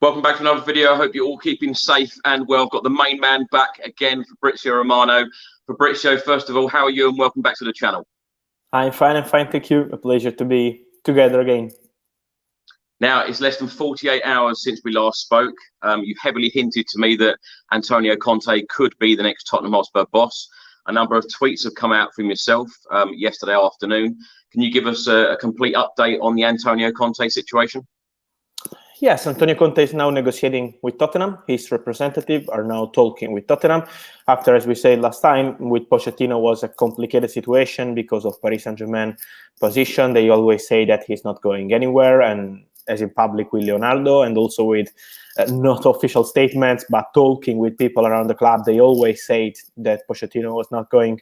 Welcome back to another video. I hope you're all keeping safe and well. I've got the main man back again, Fabrizio Romano. Fabrizio, first of all, how are you, and welcome back to the channel? I'm fine, thank you. A pleasure to be together again. Now, it's less than 48 hours since we last spoke. You heavily hinted to me that Antonio Conte could be the next Tottenham Hotspur boss. A number of tweets have come out from yourself yesterday afternoon. Can you give us a complete update on the Antonio Conte situation? Yes, Antonio Conte is now negotiating with Tottenham. His representatives are now talking with Tottenham. After, as we said last time, with Pochettino was a complicated situation because of Paris Saint-Germain position. They always say that he's not going anywhere, and as in public with Leonardo, and also with not official statements, but talking with people around the club, they always said that Pochettino was not going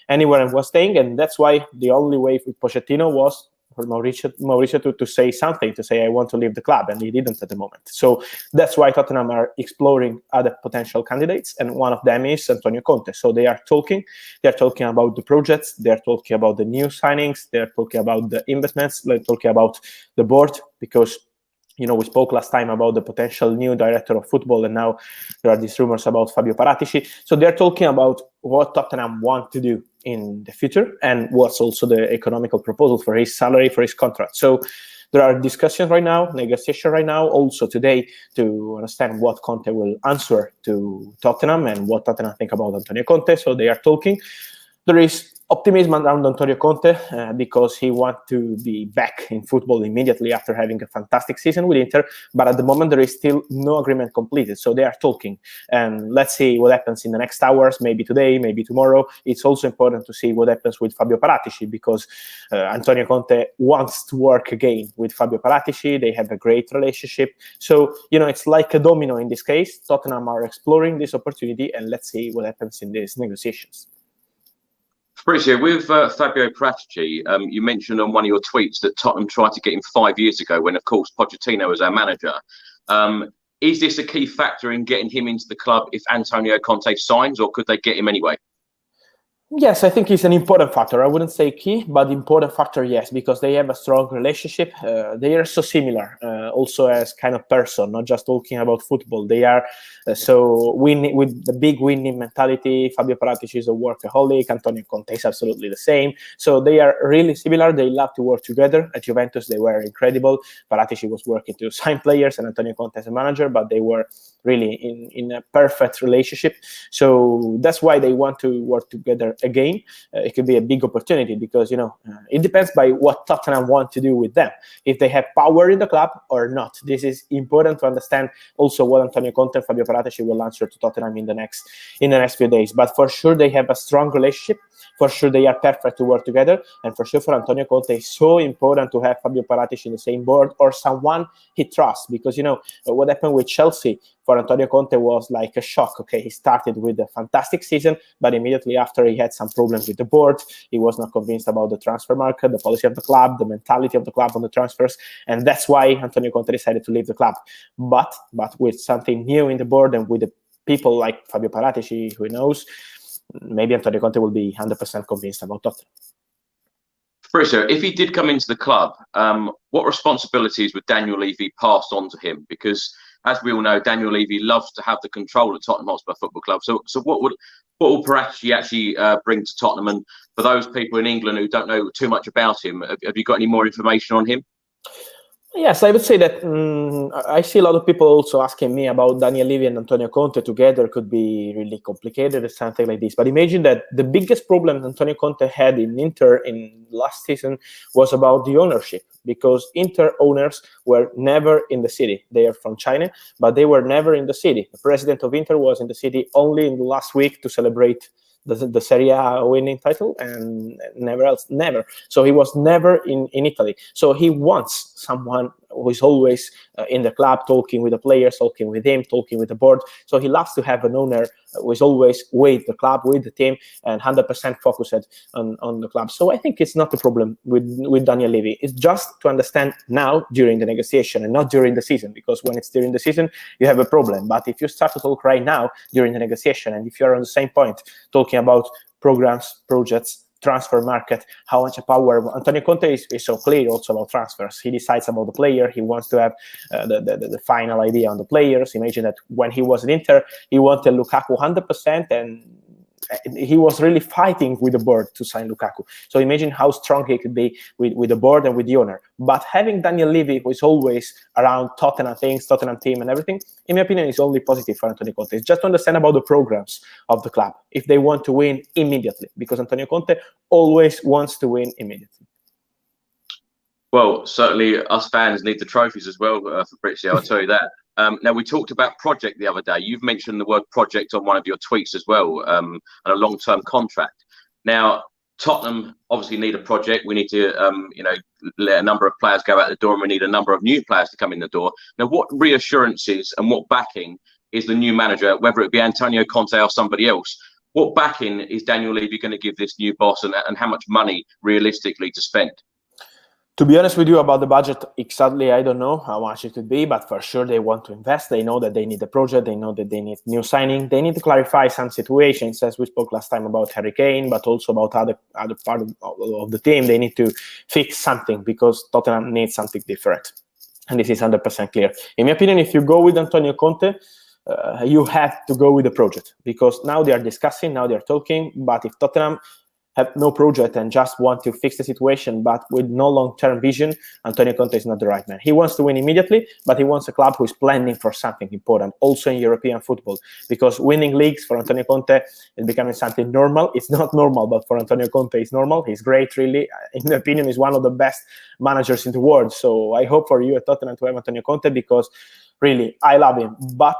anywhere and was staying, and that's why the only way with Pochettino was for Mauricio to say something, to say, I want to leave the club, and he didn't at the moment. So that's why Tottenham are exploring other potential candidates, and one of them is Antonio Conte. So they are talking about the projects, they're talking about the new signings, they're talking about the investments, they're talking about the board, because you know, we spoke last time about the potential new director of football, and now there are these rumors about Fabio Paratici. So they're talking about what Tottenham want to do in the future and what's also the economical proposal for his salary, for his contract. So there are discussions right now, negotiation right now, also today, to understand what Conte will answer to Tottenham and what Tottenham think about Antonio Conte. So they are talking. There is optimism around Antonio Conte because he wants to be back in football immediately after having a fantastic season with Inter, but at the moment there is still no agreement completed, so they are talking, and let's see what happens in the next hours, maybe today, maybe tomorrow. It's also important to see what happens with Fabio Paratici, because Antonio Conte wants to work again with Fabio Paratici. They have a great relationship, so you know, it's like a domino in this case. Tottenham are exploring this opportunity, and let's see what happens in these negotiations. Fabrizio, with Fabio Paratici, you mentioned on one of your tweets that Tottenham tried to get him 5 years ago when, of course, Pochettino was our manager. Is this a key factor in getting him into the club if Antonio Conte signs, or could they get him anyway? Yes, I think it's an important factor. I wouldn't say key, but important factor, yes, because they have a strong relationship. They are so similar, also as kind of person, not just talking about football. They are so winning, with the big winning mentality. Fabio Paratici is a workaholic. Antonio Conte is absolutely the same. So they are really similar. They love to work together. At Juventus, they were incredible. Paratici was working to sign players, and Antonio Conte as a manager, but they were really in a perfect relationship. So that's why they want to work together again. It could be a big opportunity because, you know, it depends by what Tottenham want to do with them, if they have power in the club or not. This is important to understand also what Antonio Conte and Fabio Paratici will answer to Tottenham in the next few days. But for sure they have a strong relationship. For sure they are perfect to work together, and for sure for Antonio Conte it's so important to have Fabio Paratici in the same board, or someone he trusts, because you know what happened with Chelsea for Antonio Conte was like a shock. Okay, he started with a fantastic season, but immediately after he had some problems with the board. He was not convinced about the transfer market, the policy of the club, the mentality of the club on the transfers, and that's why Antonio Conte decided to leave the club. But with something new in the board and with the people like Fabio Paratici, who knows, maybe Antonio Conte will be 100% convinced about Tottenham. Fabrizio, if he did come into the club, what responsibilities would Daniel Levy pass on to him? Because as we all know, Daniel Levy loves to have the control at Tottenham Hotspur Football Club. So what will Paratici actually bring to Tottenham? And for those people in England who don't know too much about him, have you got any more information on him? Yes, I would say that I see a lot of people also asking me about Daniel Levy and Antonio Conte together could be really complicated or something like this. But imagine that the biggest problem Antonio Conte had in Inter in last season was about the ownership, because Inter owners were never in the city. They are from China, but they were never in the city. The president of Inter was in the city only in the last week to celebrate the Serie A winning title, and never else, never. So he was never in Italy. So he wants someone who is always in the club, talking with the players, talking with him, talking with the board. So he loves to have an owner who is always with the club, with the team, and 100% focused on the club. So I think it's not a problem with Daniel Levy. It's just to understand now during the negotiation and not during the season, because when it's during the season, you have a problem. But if you start to talk right now during the negotiation, and if you're on the same point, talking about programs, projects, transfer market, how much power. Antonio Conte is so clear also about transfers. He decides about the player. He wants to have the final idea on the players. Imagine that when he was at Inter, he wanted Lukaku 100%, and he was really fighting with the board to sign Lukaku. So imagine how strong he could be with the board and with the owner. But having Daniel Levy, who is always around Tottenham things, Tottenham team and everything, in my opinion, is only positive for Antonio Conte. It's just to understand about the programs of the club, if they want to win immediately, because Antonio Conte always wants to win immediately. Well, certainly us fans need the trophies as well, Fabrizio, I'll tell you that. Now, we talked about project the other day. You've mentioned the word project on one of your tweets as well, and a long-term contract. Now, Tottenham obviously need a project. We need to, let a number of players go out the door, and we need a number of new players to come in the door. Now, what reassurances and what backing is the new manager, whether it be Antonio Conte or somebody else, what backing is Daniel Levy going to give this new boss, and how much money realistically to spend? To be honest with you about the budget, exactly, I don't know how much it could be, but for sure they want to invest. They know that they need a project. They know that they need new signing. They need to clarify some situations, as we spoke last time about Harry Kane, but also about other part of the team. They need to fix something because Tottenham needs something different. And this is 100% clear. In my opinion, if you go with Antonio Conte, you have to go with the project, because now they are discussing, now they are talking, but if Tottenham have no project and just want to fix the situation, but with no long-term vision, Antonio Conte is not the right man. He wants to win immediately, but he wants a club who is planning for something important, also in European football, because winning leagues for Antonio Conte is becoming something normal. It's not normal, but for Antonio Conte, it's normal. He's great, really. In my opinion, he's one of the best managers in the world. So I hope for you at Tottenham to have Antonio Conte, because really, I love him. But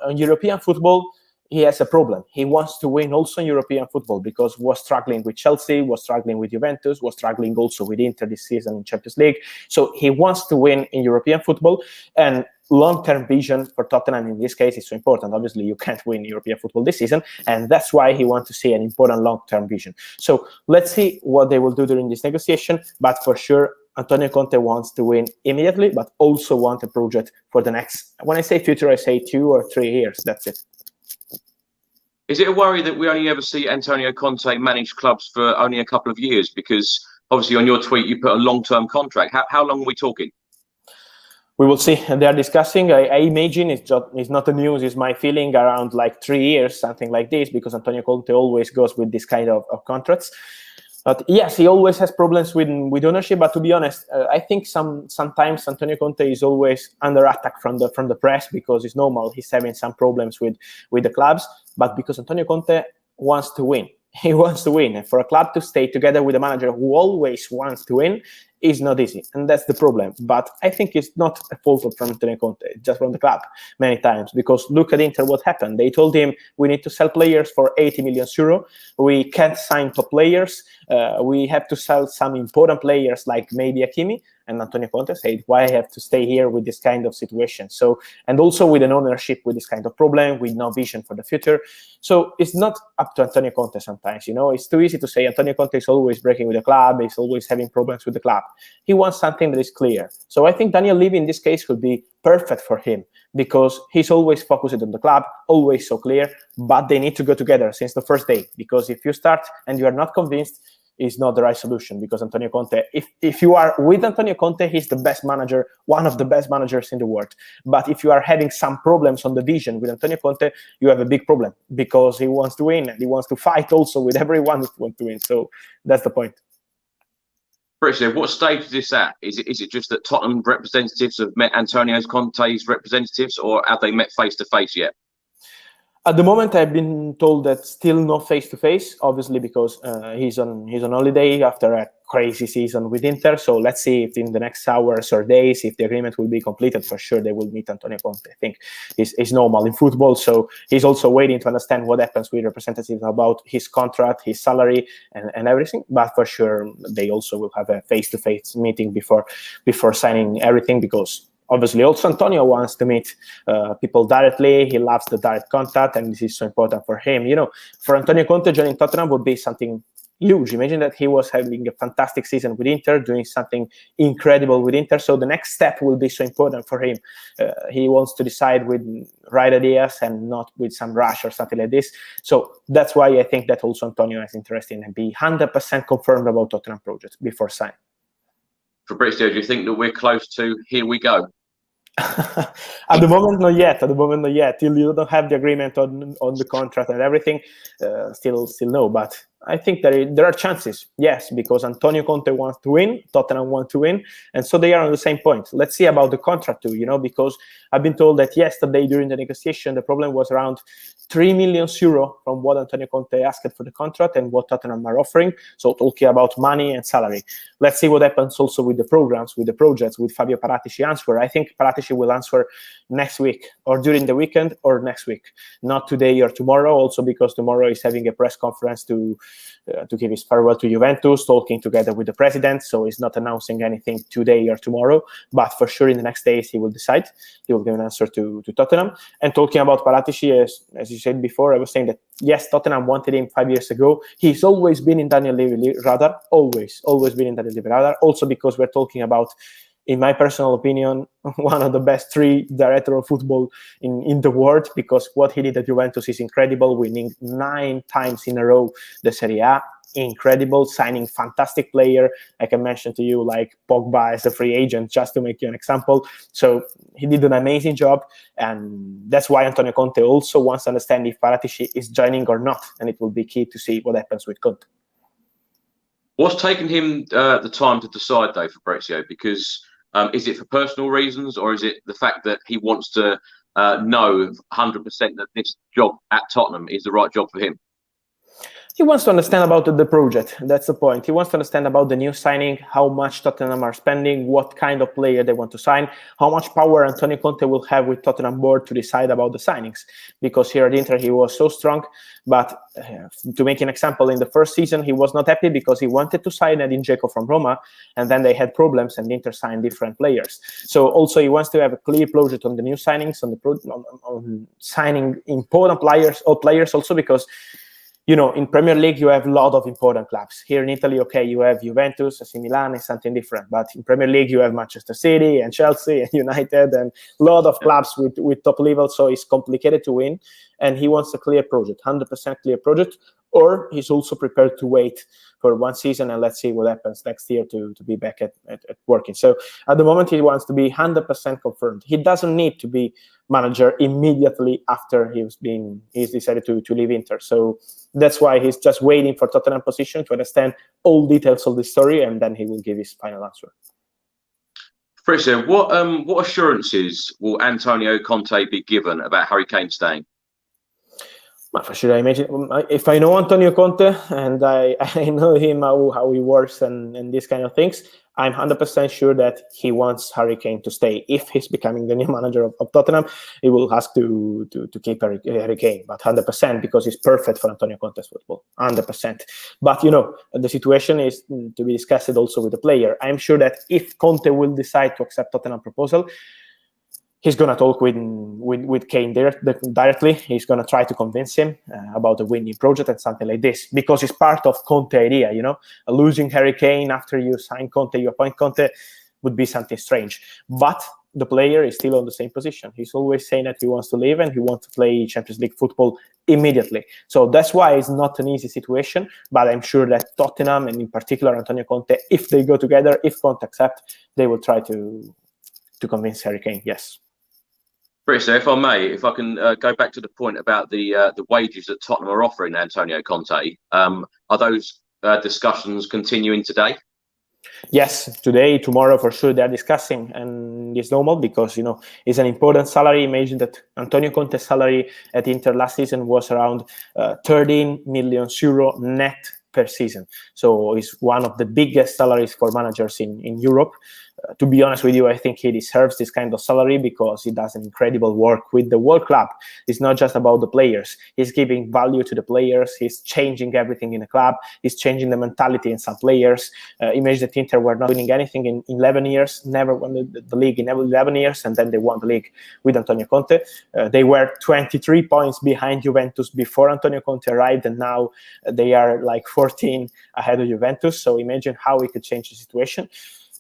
in European football, he has a problem. He wants to win also in European football, because was struggling with Chelsea, was struggling with Juventus, was struggling also with Inter this season in Champions League. So he wants to win in European football, and long-term vision for Tottenham in this case is so important. Obviously, you can't win European football this season, and that's why he wants to see an important long-term vision. So let's see what they will do during this negotiation, but for sure, Antonio Conte wants to win immediately, but also want a project for the next, when I say future, I say 2 or 3 years. That's it. Is it a worry that we only ever see Antonio Conte manage clubs for only a couple of years? Because obviously on your tweet, you put a long-term contract. How long are we talking? We will see. They are discussing. I imagine it's not the news. It's my feeling around like 3 years, something like this, because Antonio Conte always goes with this kind of contracts. But yes, he always has problems with ownership. But to be honest, I think sometimes Antonio Conte is always under attack from the press, because it's normal. He's having some problems with the clubs. But because Antonio Conte wants to win, he wants to win. And for a club to stay together with a manager who always wants to win is not easy, and that's the problem. But I think it's not a fault from Antonio Conte, it's just from the club many times, because look at Inter, what happened. They told him, we need to sell players for 80 million euro. We can't sign top players. We have to sell some important players like maybe Hakimi. And Antonio Conte said, why I have to stay here with this kind of situation? So, and also with an ownership with this kind of problem, with no vision for the future. So it's not up to Antonio Conte sometimes, it's too easy to say Antonio Conte is always breaking with the club, he's always having problems with the club. He wants something that is clear. So I think Daniel Levy in this case could be perfect for him, because he's always focused on the club, always so clear, but they need to go together since the first day, because if you start and you are not convinced, is not the right solution. Because Antonio Conte, if you are with Antonio Conte, he's the best manager, one of the best managers in the world. But if you are having some problems on the vision with Antonio Conte, you have a big problem, because he wants to win and he wants to fight also with everyone who wants to win. So that's the point. Fabrizio, what stage is this at? Is it just that Tottenham representatives have met Antonio Conte's representatives, or have they met face to face yet? At the moment, I've been told that still not face-to-face, obviously, because he's on holiday after a crazy season with Inter. So let's see if in the next hours or days, if the agreement will be completed. For sure, they will meet Antonio Conte. I think it's normal in football. So he's also waiting to understand what happens with representatives about his contract, his salary, and everything. But for sure, they also will have a face-to-face meeting before signing everything, because obviously, also Antonio wants to meet people directly. He loves the direct contact, and this is so important for him. For Antonio Conte, joining Tottenham would be something huge. Imagine that he was having a fantastic season with Inter, doing something incredible with Inter. So the next step will be so important for him. He wants to decide with right ideas and not with some rush or something like this. So that's why I think that also Antonio is interested and be 100% confirmed about Tottenham project before signing. Fabrizio, do you think that we're close to here we go? At the moment, not yet. At the moment, not yet. Till you don't have the agreement on the contract and everything, still no. But I think there are chances, yes, because Antonio Conte wants to win, Tottenham want to win, and so they are on the same point. Let's see about the contract too, because I've been told that yesterday during the negotiation, the problem was around 3 million euro from what Antonio Conte asked for the contract and what Tottenham are offering. So talking about money and salary. Let's see what happens also with the programs, with the projects, with Fabio Paratici answer. I think Paratici will answer next week or during the weekend or next week, not today or tomorrow, also because tomorrow is having a press conference to give his farewell to Juventus, talking together with the president. So he's not announcing anything today or tomorrow, but for sure in the next days he will decide. He will give an answer to Tottenham. And talking about Paratici, as you said before, I was saying that yes, Tottenham wanted him 5 years ago. He's always been in Daniel Levy radar, always been in Daniel Levy radar. Also because we're talking about, in my personal opinion, one of the best 3 directors of football in the world, because what he did at Juventus is incredible, winning 9 times in a row the Serie A, incredible, signing fantastic player. I can mention to you like Pogba as a free agent, just to make you an example. So he did an amazing job, and that's why Antonio Conte also wants to understand if Paratici is joining or not, and it will be key to see what happens with Conte. What's taken him the time to decide, though, Fabrizio? Because is it for personal reasons, or is it the fact that he wants to know 100% that this job at Tottenham is the right job for him? He wants to understand about the project. That's the point. He wants to understand about the new signing, how much Tottenham are spending, what kind of player they want to sign, how much power Antonio Conte will have with Tottenham board to decide about the signings. Because here at Inter, he was so strong. But to make an example, in the first season, he was not happy because he wanted to sign Edin Dzeko from Roma, and then they had problems, and Inter signed different players. So also he wants to have a clear project on the new signings, on signing important players also because, in Premier League, you have a lot of important clubs. Here in Italy, okay, you have Juventus, AC Milan, is something different. But in Premier League, you have Manchester City and Chelsea and United and a lot of clubs with top level. So it's complicated to win. And he wants a clear project, 100% clear project. Or he's also prepared to wait for 1 season and let's see what happens next year to be back at working. So at the moment, he wants to be 100% confirmed. He doesn't need to be manager immediately after he's decided to leave Inter. So that's why he's just waiting for Tottenham position to understand all details of the story, and then he will give his final answer. Fabrizio, what assurances will Antonio Conte be given about Harry Kane staying? For sure, I imagine if I know Antonio Conte and I know him, how he works and these kind of things, I'm 100% sure that he wants Harry Kane to stay. If he's becoming the new manager of Tottenham, he will ask to keep Harry Kane, but 100% because he's perfect for Antonio Conte's football, 100%. But the situation is to be discussed also with the player. I'm sure that if Conte will decide to accept Tottenham proposal, he's going to talk with Kane directly. He's going to try to convince him about the winning project and something like this, because it's part of Conte idea, losing Harry Kane after you sign Conte, you appoint Conte, would be something strange. But the player is still on the same position. He's always saying that he wants to leave and he wants to play Champions League football immediately. So that's why it's not an easy situation, but I'm sure that Tottenham, and in particular Antonio Conte, if they go together, if Conte accept, they will try to convince Harry Kane, yes. Fabrizio, if I may, if I can go back to the point about the wages that Tottenham are offering Antonio Conte, are those discussions continuing today? Yes, today, tomorrow, for sure, they're discussing, and it's normal because, it's an important salary. Imagine that Antonio Conte's salary at Inter last season was around 13 million euro net per season. So it's one of the biggest salaries for managers in Europe. to be honest with you, I think he deserves this kind of salary because he does an incredible work with the World Club. It's not just about the players. He's giving value to the players. He's changing everything in the club. He's changing the mentality in some players. Imagine that Inter were not winning anything in 11 years, never won the league in 11 years, and then they won the league with Antonio Conte. They were 23 points behind Juventus before Antonio Conte arrived, and now they are like 14 ahead of Juventus. So imagine how we could change the situation.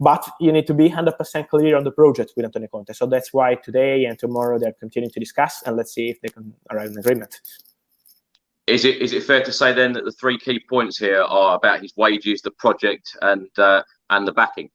But you need to be 100% clear on the project with Antonio Conte. So that's why today and tomorrow they're continuing to discuss, and let's see if they can arrive at an agreement. Is it fair to say then that the three key points here are about his wages, the project, and the backing?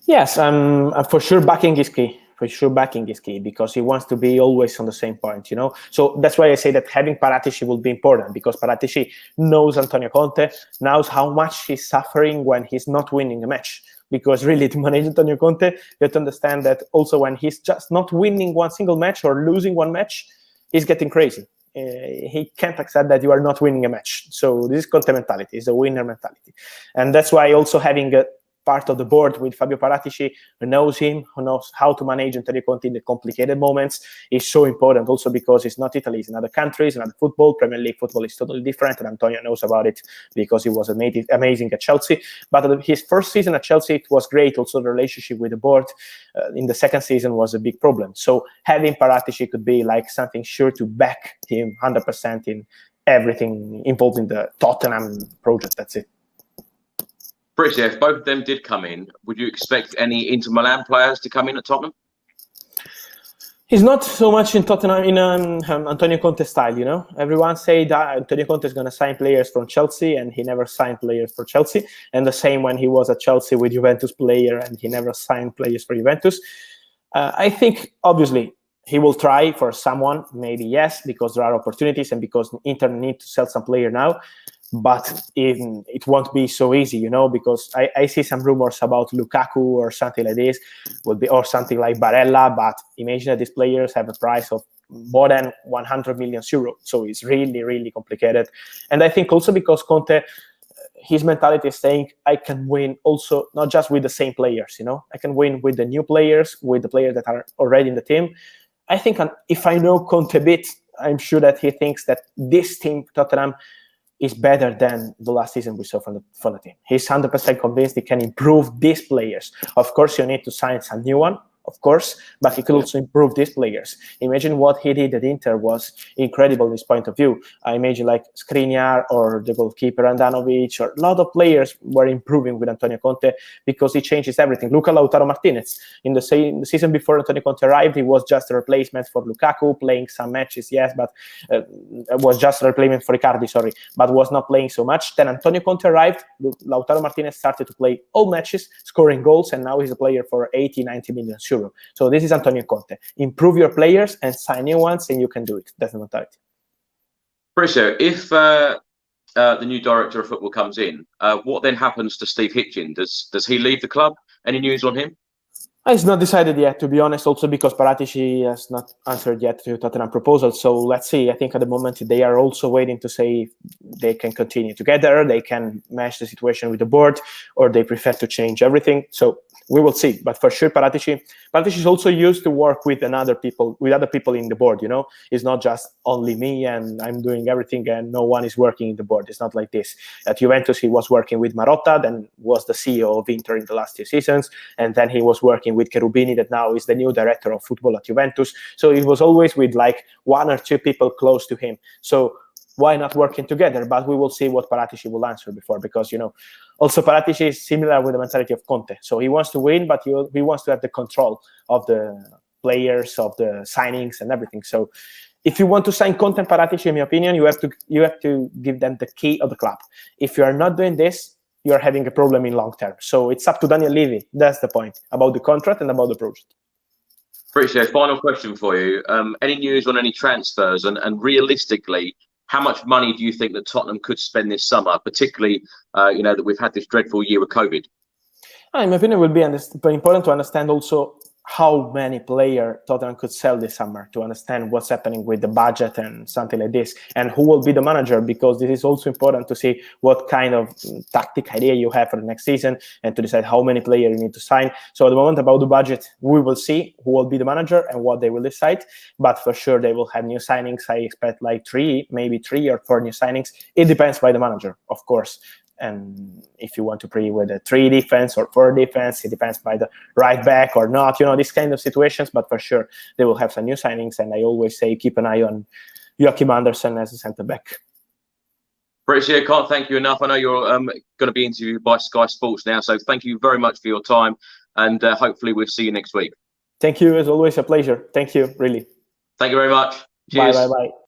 Yes, for sure backing is key. For sure backing is key because he wants to be always on the same point, you know. So that's why I say that having Paratici will be important, because Paratici knows Antonio Conte, knows how much he's suffering when he's not winning a match. Because really, to manage Antonio Conte, you have to understand that also when he's just not winning one single match or losing one match, he's getting crazy. He can't accept that you are not winning a match. So this is Conte mentality, it's a winner mentality. And that's why also having a part of the board with Fabio Paratici, who knows him, who knows how to manage Antonio Conte in the complicated moments, is so important also because it's not Italy, it's in other countries, another football. Premier League football is totally different, and Antonio knows about it because he was amazing at Chelsea. But his first season at Chelsea, it was great. Also, the relationship with the board in the second season was a big problem. So having Paratici could be like something sure to back him 100% in everything involved in the Tottenham project. That's it. Fabrizio, if both of them did come in, would you expect any Inter Milan players to come in at Tottenham? He's not so much in Tottenham, in Antonio Conte style, you know. Everyone say that Antonio Conte is going to sign players from Chelsea, and he never signed players for Chelsea. And the same when he was at Chelsea with Juventus player, and he never signed players for Juventus. I think, obviously, he will try for someone, maybe yes, because there are opportunities and because Inter need to sell some player now. But it won't be so easy, you know, because I see some rumors about Lukaku or something like this, or something like Barella. But imagine that these players have a price of more than 100 million euros. So it's really, really complicated. And I think also because Conte, his mentality is saying, I can win also not just with the same players, you know, I can win with the new players, with the players that are already in the team. I think if I know Conte a bit, I'm sure that he thinks that this team, Tottenham, is better than the last season we saw from the team. He's 100% convinced he can improve these players. Of course, you need to sign some new one, of course, but he could also improve these players. Imagine what he did at Inter was incredible in his point of view. I imagine like Skriniar or the goalkeeper Andanovic, or a lot of players were improving with Antonio Conte because he changes everything. Look at Lautaro Martinez. In the season before Antonio Conte arrived, he was just a replacement for Lukaku, playing some matches, yes, but was just a replacement for Icardi, sorry, but was not playing so much. Then Antonio Conte arrived, Lautaro Martinez started to play all matches, scoring goals, and now he's a player for 80, 90 million euros. So this is Antonio Conte. Improve your players and sign new ones, and you can do it. That's the mentality. Fabrizio, if the new director of football comes in, what then happens to Steve Hitchen? Does he leave the club? Any news on him? It's not decided yet, to be honest, also because Paratici has not answered yet to Tottenham proposal. So let's see. I think at the moment they are also waiting to say if they can continue together, they can match the situation with the board, or they prefer to change everything. So we will see. But for sure, Paratici is also used to work with other people in the board, you know. It's not just only me and I'm doing everything and no one is working in the board. It's not like this. At Juventus, he was working with Marotta, then was the CEO of Inter in the last 2 seasons, and then he was working with Cherubini, that now is the new director of football at Juventus. So it was always with like 1 or 2 people close to him. So why not working together? But we will see what Paratici will answer before, because, you know, also Paratici is similar with the mentality of Conte. So he wants to win, but he wants to have the control of the players, of the signings and everything. So if you want to sign Conte and Paratici, in my opinion, you have to give them the key of the club. If you are not doing this, you're having a problem in long term. So it's up to Daniel Levy. That's the point about the contract and about the project. Fabrizio, final question for you. Any news on any transfers? And realistically, how much money do you think that Tottenham could spend this summer, particularly, you know, that we've had this dreadful year with COVID? In my opinion, it will be important to understand also how many players Tottenham could sell this summer, to understand what's happening with the budget and something like this, and who will be the manager, because this is also important to see what kind of tactic idea you have for the next season and to decide how many players you need to sign. So at the moment, about the budget, we will see who will be the manager and what they will decide, but for sure they will have new signings. I expect like maybe three or four new signings. It depends by the manager, of course. And if you want to play with a 3 defense or 4 defense, it depends by the right back or not, these kind of situations. But for sure, they will have some new signings. And I always say, keep an eye on Joachim Andersen as a centre-back. Fabrizio, can't thank you enough. I know you're going to be interviewed by Sky Sports now. So thank you very much for your time. And hopefully we'll see you next week. Thank you. It's always a pleasure. Thank you, really. Thank you very much. Cheers. Bye, bye, bye.